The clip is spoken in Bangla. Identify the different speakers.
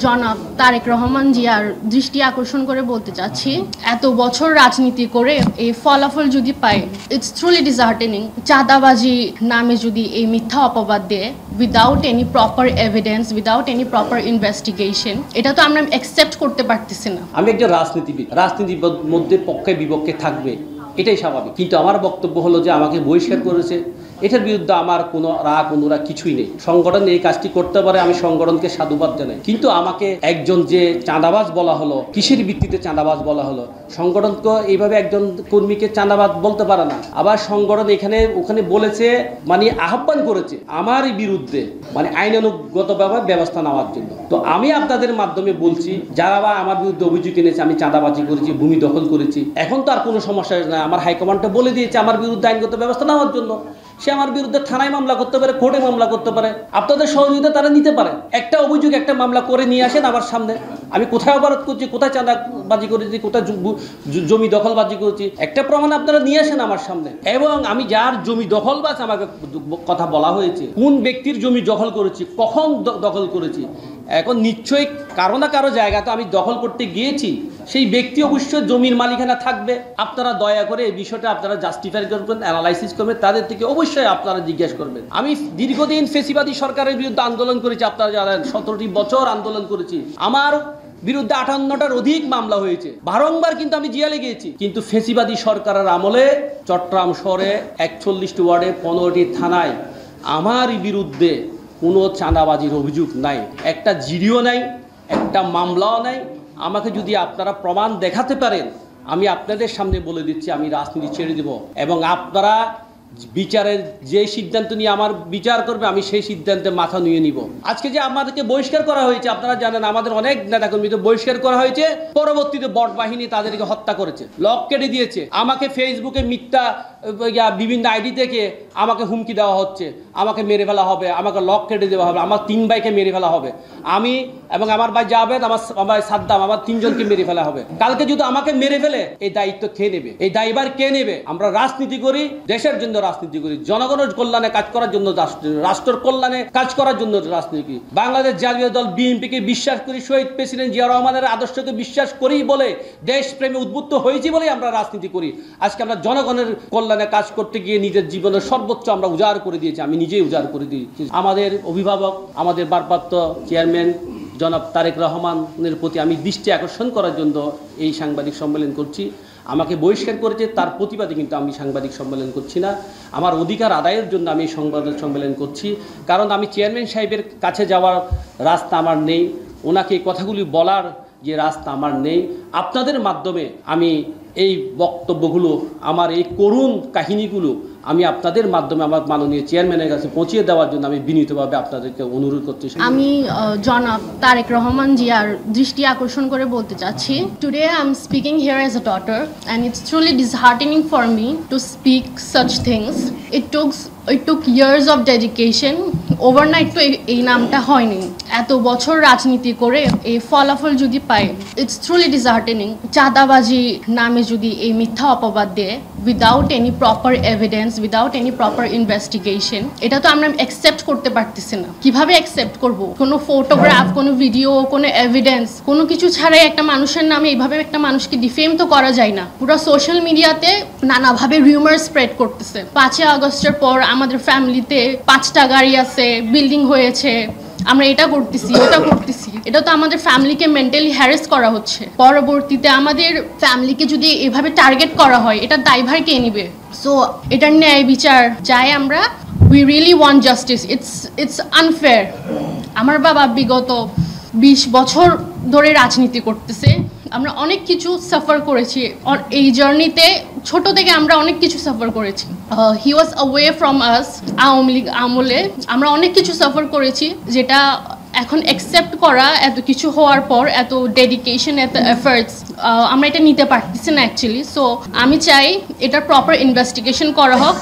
Speaker 1: জনাব তারেক রহমান জিয়ার দৃষ্টি আকর্ষণ করে বলতে চাচ্ছি, এত বছর রাজনীতি করে এই ফলাফল যদি পায়, ইটস ট্রুলি ডিসহার্টেনিং। চাঁদাবাজি নামে যদি এই মিথ্যা অপবাদ দেয় without any proper evidence, without any proper investigation, এটা তো আমরা অ্যাকসেপ্ট করতে পারতেছি না।
Speaker 2: আমি একজন রাজনীতিবিদ, রাজনীতির মধ্যে পক্ষে বিপক্ষে থাকবে, এটাই স্বাভাবিক। কিন্তু আমার বক্তব্য হলো যে আমাকে বহিষ্কার করেছে, এটার বিরুদ্ধে আমার কোনো রাগ অনুরাগ কিছুই নেই। সংগঠন এই কাজটি করতে পারে, আমি সংগঠনকে সাধুবাদ জানাই। কিন্তু আমাকে একজন যে চাঁদাবাজ বলা হলো, কিসের ভিত্তিতে চাঁদাবাজ বলা হলো? সংগঠনকে এইভাবে একজন কর্মীকে চাঁদাবাজ বলতে পারে না। আবার সংগঠন ওখানে বলেছে, মানে আহ্বান করেছে আমার বিরুদ্ধে, মানে আইনানুগতভাবে ব্যবস্থা নেওয়ার জন্য। তো আমি আপনাদের মাধ্যমে বলছি, যারা বা আমার বিরুদ্ধে অভিযোগ এনেছে আমি চাঁদাবাজি করেছি, ভূমি দখল করেছি, এখন তো আর কোনো সমস্যা না। আমার হাইকমান্ডটা বলে দিয়েছে আমার বিরুদ্ধে আইনগত ব্যবস্থা নেওয়ার জন্য। সে আমার বিরুদ্ধে থানায় মামলা করতে পারে, কোর্টে মামলা করতে পারে, আপনাদের সহযোগিতা তারা নিতে পারে। একটা অভিযোগ, একটা মামলা করে নিয়ে আসেন আমার সামনে। আমি কোথায় অপরাধ করছি, কোথায় চাঁদাবাজি করেছি, কোথায় জমি দখলবাজি করেছি, একটা প্রমাণ আপনারা নিয়ে আসেন আমার সামনে। এবং আমি যার জমি দখলবাজ আমাকে কথা বলা হয়েছে, কোন ব্যক্তির জমি দখল করেছি, কখন দখল করেছি, এখন নিশ্চয়ই কারো না কারো জায়গাতে আমি দখল করতে গিয়েছি, সেই ব্যক্তি অবশ্যই জমির মালিকানা থাকবে। আপনারা দয়া করে এই বিষয়টা আপনারা জাস্টিফাই করবেন, অ্যানালাইসিস করবেন, তাদের থেকে অবশ্যই আপনারা জিজ্ঞেস করবেন। আমি দীর্ঘদিন ফেসিবাদী সরকারের বিরুদ্ধে আন্দোলন করেছি, আপনারা জানেন 17টি বছর আন্দোলন করেছি। আমার বিরুদ্ধে 58টার অধিক মামলা হয়েছে, বারংবার কিন্তু আমি জেলে গিয়েছি। কিন্তু ফেসিবাদী সরকারের আমলে চট্টগ্রাম শহরে 41টি ওয়ার্ডে 15টি থানায় আমার বিরুদ্ধে কোনো চাঁদাবাজির অভিযোগ নাই, একটা জিডিও নাই, একটা মামলাও নাই। আমাকে যদি আপনারা প্রমাণ দেখাতে পারেন, আমি আপনাদের সামনে বলে দিচ্ছি আমি রাজনীতি ছেড়ে দেব। এবং আপনারা বিচারের যে সিদ্ধান্ত নিয়ে আমার বিচার করবে, আমি সেই সিদ্ধান্তে মাথা নুয়ে নিব। আজকে যে আমাদেরকে বহিষ্কার করা হয়েছে, আপনারা জানেন আমাদের অনেক নেতাকর্মীদের বহিষ্কার করা হয়েছে, পরবর্তীতে বট বাহিনী তাদেরকে হত্যা করেছে, লক কেটে দিয়েছে। আমাকে ফেসবুকে মিথ্যা বিভিন্ন আইডি থেকে আমাকে হুমকি দেওয়া হচ্ছে, আমাকে মেরে ফেলা হবে, আমাকে লক কেটে দেওয়া হবে, আমার 3 ভাইকে মেরে ফেলা হবে, আমি এবং আমার ভাই জাভেদ, আমার ভাই সাদ্দাম, আমার 3 জনকে মেরে ফেলা হবে। কালকে যদি আমাকে মেরে ফেলে এই দায়িত্ব কে নেবে? এই দায়ভার কে নেবে? আমরা রাজনীতি করি, দেশের জন্য রাজনীতি করি, জনগণের কল্যাণে কাজ করার জন্য, রাষ্ট্রের কল্যাণে কাজ করার জন্য রাজনীতি করি। বাংলাদেশ জাতীয় দল বিএনপিকে বিশ্বাস করি, শহীদ প্রেসিডেন্ট জিয়া রহমানের আদর্শকে বিশ্বাস করি বলে, দেশপ্রেমে উদ্বুদ্ধ হয়েছি বলে আমরা রাজনীতি করি। আজকে আমরা জনগণের কল্যাণে কাজ করতে গিয়ে নিজের জীবনের সর্বোচ্চ আমরা উজাড় করে দিয়েছি, আমি নিজেই উজাড় করে দিয়েছি। আমাদের অভিভাবক, আমাদের ভারপ্রাপ্ত চেয়ারম্যান জনাব তারেক রহমানের প্রতি আমি দৃষ্টি আকর্ষণ করার জন্য এই সাংবাদিক সম্মেলন করছি। আমাকে বহিষ্কার করেছে, তার প্রতিবাদে কিন্তু আমি সাংবাদিক সম্মেলন করছি না। আমার অধিকার আদায়ের জন্য আমি সাংবাদিক সম্মেলন করছি। কারণ আমি চেয়ারম্যান সাহেবের কাছে যাওয়ার রাস্তা আমার নেই, ওনাকে এই কথাগুলি বলার যে রাস্তা আমার নেই। আপনাদের মাধ্যমে আমি এই বক্তব্যগুলো, আমার এই করুণ কাহিনীগুলো আমি আপনাদের মাধ্যমে আমার মাননীয় চেয়ারম্যানের কাছে পৌঁছিয়ে দেওয়ার জন্য আমি বিনীতভাবে আপনাদেরকে অনুরোধ করতে চাই।
Speaker 1: আমি জনাব তারেক রহমান জিয়ার দৃষ্টি আকর্ষণ করে বলতে চাচ্ছি, today I am speaking here as a daughter and it's truly disheartening for me to speak such things. It took years of dedication. Overnight তো এই নামটা হয়নি। এত বছর রাজনীতি করে এই ফলাফল যদি পাই, ইটস ট্রুলি ডিসহার্টেনিং। চাঁদাবাজি নামে যদি এই মিথ্যা অপবাদ দেয় without any proper evidence, without any proper investigation, এটা তো আমরা অ্যাকসেপ্ট করতে পারতেছি না। কিভাবে অ্যাকসেপ্ট করব? কোনো ফটোগ্রাফ, কোনো ভিডিও, কোনো এভিডেন্স, কোনো কিছু ছাড়াই একটা মানুষের নামে এইভাবে একটা মানুষকে ডিফেম তো করা যায় না। পুরো সোশ্যাল মিডিয়াতে নানাভাবে রিউমার স্প্রেড করতেছে। 5 আগস্টের পর আমাদের ফ্যামিলিতে 5টা গাড়ি আছে, বিল্ডিং হয়েছে, আমরা এটা করতেছি, ওটা করতেছি। এটা তো আমাদের ফ্যামিলিকে মেন্টালি হ্যারাস করা হচ্ছে। পরবর্তীতে আমাদের ফ্যামিলিকে যদি এভাবে টার্গেট করা হয়, এটা দায়ভার কে নিবে? সো এটার ন্যায় বিচার চাই আমরা। We really want justice. It's unfair. আমার বাবা বিগত 20 বছর ধরে রাজনীতি করতেছে। আমরা অনেক কিছু সাফার করেছি এই জার্নিতে। ছোট থেকে আমরা অনেক কিছু সাফার করেছি। He was away from us. Awami League আমলে আমরা অনেক কিছু সাফার করেছি, যেটা এখন অ্যাকসেপ্ট করা, এত কিছু হওয়ার পর, এত ডেডিকেশন, এত এফার্টস, আমরা এটা নিতে পারতেছি না অ্যাকচুয়ালি। সো আমি চাই এটার প্রপার ইনভেস্টিগেশন করা হোক।